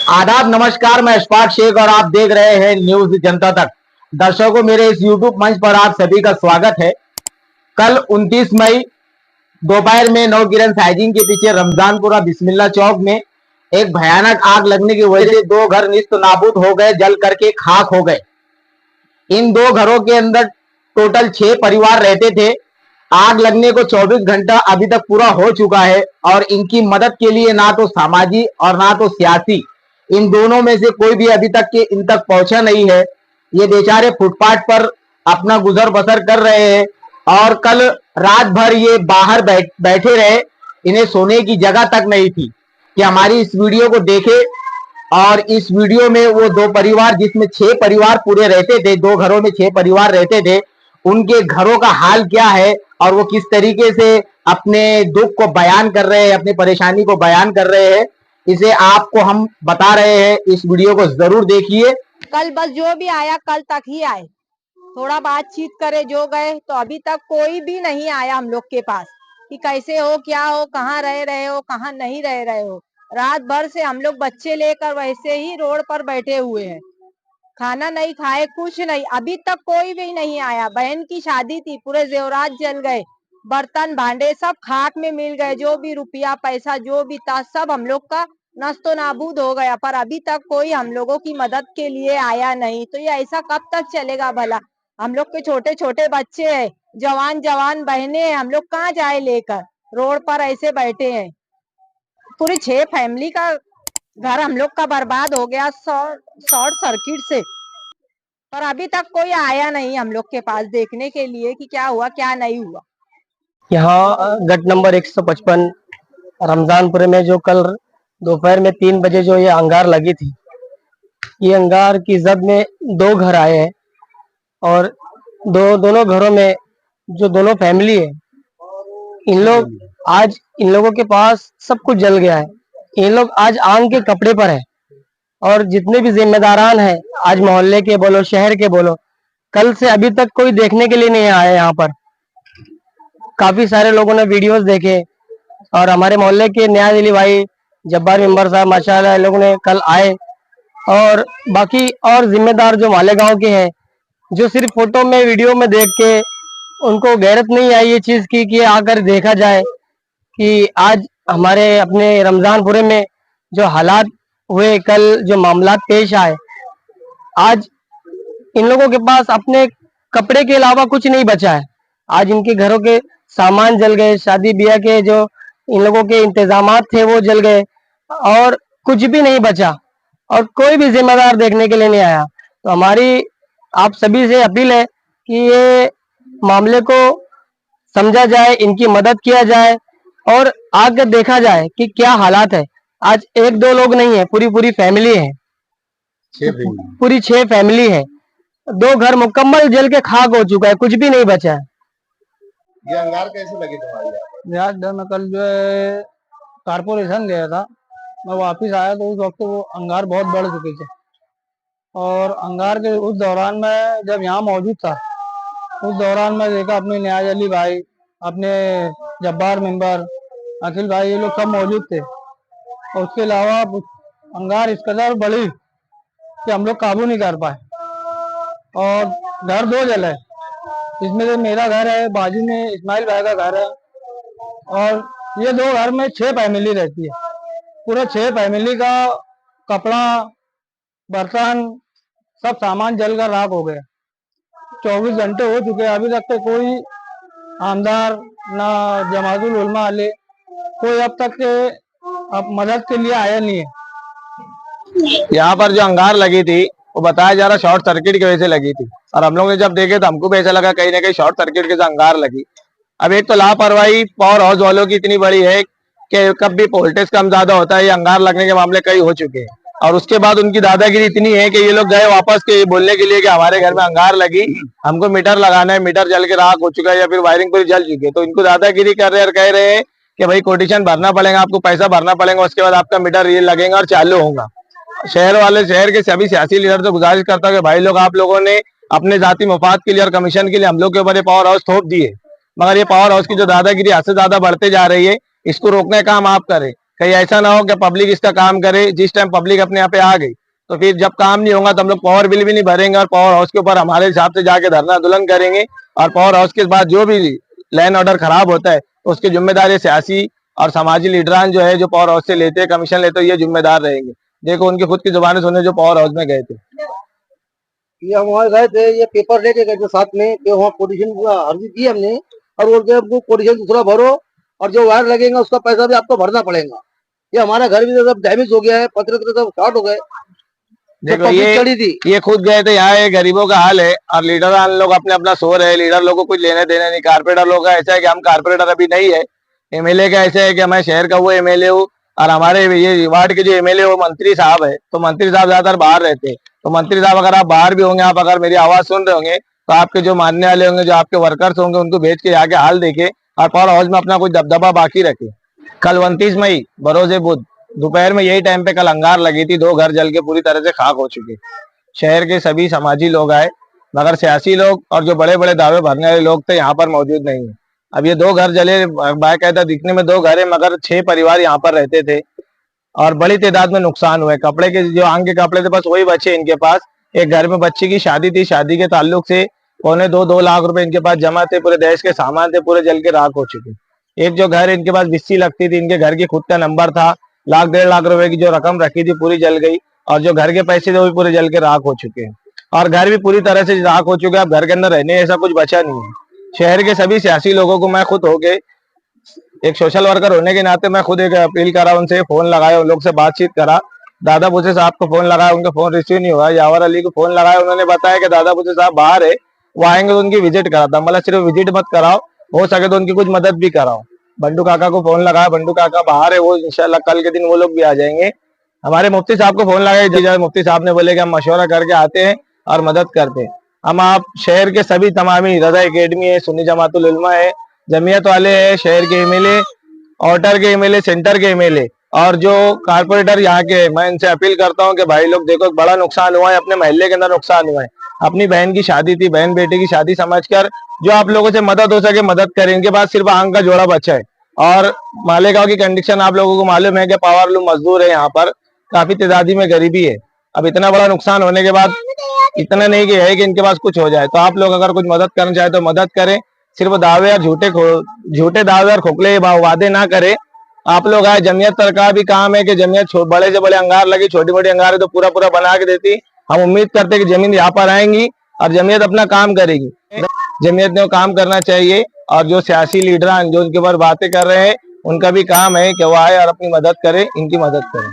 आदाब, नमस्कार। मैं अशफाक शेख और आप देख रहे हैं न्यूज जनता तक। दर्शकों, मेरे इस यूट्यूब मंच पर आप सभी का स्वागत है। कल 29 मई दोपहर में नवकिरण साइजिंग के पीछे रमजानपुरा बिस्मिल्ला चौक में एक भयानक आग लगने की वजह से दो घर निस्त नाबूद हो गए, जल करके खाक हो गए। इन दो घरों के अंदर टोटल 6 परिवार रहते थे। आग लगने को 24 घंटा अभी तक पूरा हो चुका है और इनकी मदद के लिए ना तो सामाजिक और ना तो सियासी, इन दोनों में से कोई भी अभी तक के इन तक पहुंचा नहीं है। ये बेचारे फुटपाथ पर अपना गुजर बसर कर रहे हैं और कल रात भर ये बाहर बैठे रहे। इन्हें सोने की जगह तक नहीं थी कि हमारी इस वीडियो को देखे। और इस वीडियो में वो दो परिवार, जिसमें 6 परिवार पूरे रहते थे, दो घरों में 6 परिवार रहते थे, उनके घरों का हाल क्या है और वो किस तरीके से अपने दुख को बयान कर रहे हैं, अपनी परेशानी को बयान कर रहे हैं, इसे आपको हम बता रहे हैं। इस वीडियो को जरूर देखिए। कल बस जो भी आया कल तक ही आए, थोड़ा बातचीत करे जो गए, तो अभी तक कोई भी नहीं आया हम लोग के पास कि कैसे हो, क्या हो, कहाँ रह रहे हो, कहाँ नहीं रह रहे हो। रात भर से हम लोग बच्चे लेकर वैसे ही रोड पर बैठे हुए हैं, खाना नहीं खाए, कुछ नहीं। अभी तक कोई भी नहीं आया। बहन की शादी थी, पूरे जेवरात जल गए, बर्तन भांडे सब खाक में मिल गए, जो भी रुपया पैसा जो भी था सब हम लोग का नस्तो नाबूद हो गया। पर अभी तक कोई हम लोगों की मदद के लिए आया नहीं। तो ये ऐसा कब तक चलेगा भला? हम लोग के छोटे छोटे बच्चे हैं, जवान जवान बहने हैं, हम लोग कहाँ जाए लेकर? रोड पर ऐसे बैठे हैं। पूरी 6 फैमिली का घर हम लोग का बर्बाद हो गया शॉर्ट सर्किट से। पर अभी तक कोई आया नहीं हम लोग के पास देखने के लिए कि क्या हुआ क्या नहीं हुआ। यहाँ गट नंबर 155 रमजानपुरे में जो कल दोपहर में 3 बजे जो ये अंगार लगी थी, ये अंगार की जद में 2 घर आए हैं और दोनों घरों में जो दोनों फैमिली है, इन लोगों के पास सब कुछ जल गया है। इन लोग आज आग के कपड़े पर है और जितने भी जिम्मेदारान हैं, आज मोहल्ले के बोलो, शहर के बोलो, कल से अभी तक कोई देखने के लिए नहीं आया। यहाँ पर काफी सारे लोगों ने वीडियोस देखे और हमारे मोहल्ले के न्याय दिली भाई जब्बार मेंबर साहब माशाल्लाह लोगों ने कल आए। और बाकी और जिम्मेदार जो मालेगांव के हैं, जो सिर्फ फोटो में वीडियो में देख के उनको गैरत नहीं आई ये चीज की कि आकर देखा जाए कि आज हमारे अपने रमजानपुरे में जो हालात हुए, कल जो मामला पेश आए, आज इन लोगों के पास अपने कपड़े के अलावा कुछ नहीं बचा है। आज इनके घरों के सामान जल गए, शादी ब्याह के जो इन लोगों के इंतजामात थे वो जल गए और कुछ भी नहीं बचा और कोई भी जिम्मेदार देखने के लिए नहीं आया। तो हमारी आप सभी से अपील है कि ये मामले को समझा जाए, इनकी मदद किया जाए और आगे देखा जाए कि क्या हालात है। आज 1-2 लोग नहीं है, पूरी फैमिली है, पूरी 6 फैमिली है। 2 घर मुकम्मल जल के खाक हो चुका है, कुछ भी नहीं बचा है। ये अंगार कैसे लगी तुम्हारी? यार जब मैं कल जो है कारपोरेशन गया था, मैं वापस आया तो उस वक्त वो अंगार बहुत बढ़ चुके थे और अंगार के उस दौरान मैं जब यहाँ मौजूद था, उस दौरान मैं देखा अपने न्याज अली भाई, अपने जब्बार मेंबर, अखिल भाई, ये लोग सब मौजूद थे। और उसके अलावा अंगार इस कदर बढ़ी कि हम लोग काबू नहीं कर पाए और घर 2 जले, इसमें से मेरा घर है, बाजू में इस्माइल भाई का घर है और ये 2 घर में 6 फैमिली रहती है। पूरे 6 फैमिली का कपड़ा, बर्तन, सब सामान जलकर राख हो गया। 24 घंटे हो चुके हैं, अभी तक तो कोई आमदार ना जमातुल उलमा वाले कोई अब तक के अब मदद के लिए आया नहीं है। यहाँ पर जो अंगार लगी थी वो बताया जा रहा शॉर्ट सर्किट की वजह से लगी थी और हम लोग ने जब देखे तो हमको भी ऐसा लगा कहीं ना कहीं शॉर्ट सर्किट के से अंगार लगी। अब एक तो लापरवाही पावर हाउस वालों की इतनी बड़ी है कि कब भी वोल्टेज कम ज्यादा होता है, ये अंगार लगने के मामले कई हो चुके हैं। और उसके बाद उनकी दादागिरी इतनी है कि ये लोग गए वापस के बोलने के लिए कि हमारे घर में अंगार लगी, हमको मीटर लगाना है, मीटर जल के राख हो चुका है या फिर वायरिंग पूरी जल चुकी है। तो इनको दादागिरी कर रहे हैं और कह रहे हैं कि भाई कोटेशन भरना पड़ेगा, आपको पैसा भरना पड़ेगा, उसके बाद आपका मीटर ये लगेगा और चालू होगा। शहर के सभी सियासी लीडर से गुजारिश करता है कि भाई लोग, आप लोगों ने अपने जाति मफाद के लिए और कमीशन के लिए हम लोग के ऊपर ये पावर हाउस थोप दिए, मगर ये पावर हाउस की जो दादागिरी हद से ज्यादा बढ़ते जा रही है, इसको रोकने का काम आप करें। कहीं ऐसा ना हो कि पब्लिक इसका काम करे, जिस टाइम पब्लिक अपने यहाँ पे आ गई तो फिर जब काम नहीं होगा तो हम लोग पावर बिल भी नहीं भरेंगे और पावर हाउस के ऊपर हमारे हिसाब से जाके धरना आंदोलन करेंगे। और पावर हाउस के बाद जो भी लैंड ऑर्डर खराब होता है तो उसकी जिम्मेदारी सियासी और समाजी लीडरान जो है, जो पावर हाउस से लेते हैं, कमीशन लेते हैं, ये जिम्मेदार रहेंगे। देखो उनकी खुद की जुबानी सुने जो पावर हाउस में गए थे, ये हम वहाँ गए थे, ये पेपर लेके गए थे साथ में, कि वहाँ कोटेशन अर्जी दी हमने, और बोलते हमको कोटेशन दूसरा भरो और जो वायर लगेगा उसका पैसा भी आपको भरना पड़ेगा। ये हमारा घर भी तो सब डैमेज हो गया है, पत्र सब शॉर्ट हो गए। देखो ये खुद गए थे यहाँ। ये गरीबों का हाल है और लीडर लोग अपने अपना सो रहे हैं। लीडर लोगों को कुछ लेने देने नहीं। कारपोरेटर लोग का ऐसा है कि हम कारपोरेटर अभी नहीं है। एमएलए का ऐसा है कि मैं शहर का वो एमएलए हूँ और हमारे ये वार्ड के जो एमएलए वो मंत्री साहब है, तो मंत्री साहब ज्यादातर बाहर रहते हैं। तो मंत्री साहब अगर आप बाहर भी होंगे, आप अगर मेरी आवाज सुन रहे होंगे तो आपके जो मानने वाले होंगे, जो आपके वर्कर्स होंगे, उनको भेज के आके हाल देखे और पावर हाउस में अपना कुछ दबदबा बाकी रखे। कल 29 मई बरोजे बुध दोपहर में यही टाइम पे कल अंगार लगी थी। 2 घर जल के पूरी तरह से खाक हो चुके। शहर के सभी समाजी लोग आए मगर सियासी लोग और जो बड़े बड़े दावे भरने वाले लोग थे यहाँ पर मौजूद नहीं है। अब ये 2 घर जले, बाकायदा दिखने में 2 घर है मगर 6 परिवार यहाँ पर रहते थे और बड़ी तादाद में नुकसान हुए। कपड़े के जो आंग के कपड़े थे बस वही बचे इनके पास। एक घर में बच्ची की शादी थी, शादी के ताल्लुक से 2.25 लाख रुपए इनके पास जमा थे। पूरे देश के सामान थे, पूरे जल के राख हो चुके। एक जो घर इनके पास बिस्सी लगती थी, इनके घर की खुद का नंबर था, 1.5 लाख रुपए की जो रकम रखी थी पूरी जल गई और जो घर के पैसे थे वो भी पूरे जल के राख हो चुके हैं और घर भी पूरी तरह से राख हो चुके हैं। अब घर के अंदर रहने ऐसा कुछ बचा नहीं है। शहर के सभी सियासी लोगों को मैं खुद होके एक सोशल वर्कर होने के नाते मैं खुद एक अपील करा, उनसे फोन लगाया, उन लोग से बातचीत करा। दादा भूसे साहब को फोन लगाया, उनका फोन रिसीव नहीं हुआ। यावर अली को फोन लगाया, उन्होंने बताया कि दादा भूसे साहब बाहर है, वो आएंगे तो उनकी विजिट कराता। मतलब सिर्फ विजिट मत कराओ, हो सके तो उनकी कुछ मदद भी कराओ। बंडू काका को फोन लगाया, बंडू काका बाहर है, वो इंशाल्लाह कल के दिन वो लोग भी आ जाएंगे। हमारे मुफ्ती साहब को फोन लगाया, मुफ्ती साहब ने बोले कि हम मशवरा करके आते हैं और मदद करते हैं। हम आप शहर के सभी तमामी रजा एकेडमी है, सुन्नी जमातुल उलमा है, जमीयत वाले है, शहर के एमएलए, आउटर के एमएलए, सेंटर के एमएलए और जो कारपोरेटर यहाँ के, मैं इनसे अपील करता हूँ कि भाई लोग देखो बड़ा नुकसान हुआ है, अपने महल्ले के अंदर नुकसान हुआ है। अपनी बहन की शादी थी, बहन बेटे की शादी समझकर जो आप लोगों से मदद हो सके मदद करें। इनके पास सिर्फ आंग का जोड़ा बचा है और मालेगांव की कंडीशन आप लोगों को मालूम है कि पावरलूम मजदूर है, यहाँ पर काफी तादादी में गरीबी है। अब इतना बड़ा नुकसान होने के बाद इतना नहीं कि है कि इनके पास कुछ हो जाए। तो आप लोग अगर कुछ मदद करना चाहे तो मदद करें। सिर्फ दावे और झूठे दावे और खोखले वादे ना करें। आप लोग आए, जमीयत का भी काम है कि जमीयत बड़े से बड़े अंगार लगी, छोटी मोटी अंगार है तो पूरा पूरा बना के देती। हम उम्मीद करते हैं कि जमीन यहाँ पर आएंगी और जमीयत अपना काम करेगी। जमीयत ने काम करना चाहिए और जो सियासी लीडर जो उनके ऊपर बातें कर रहे हैं उनका भी काम है कि वो आए और अपनी मदद करें, इनकी मदद करें।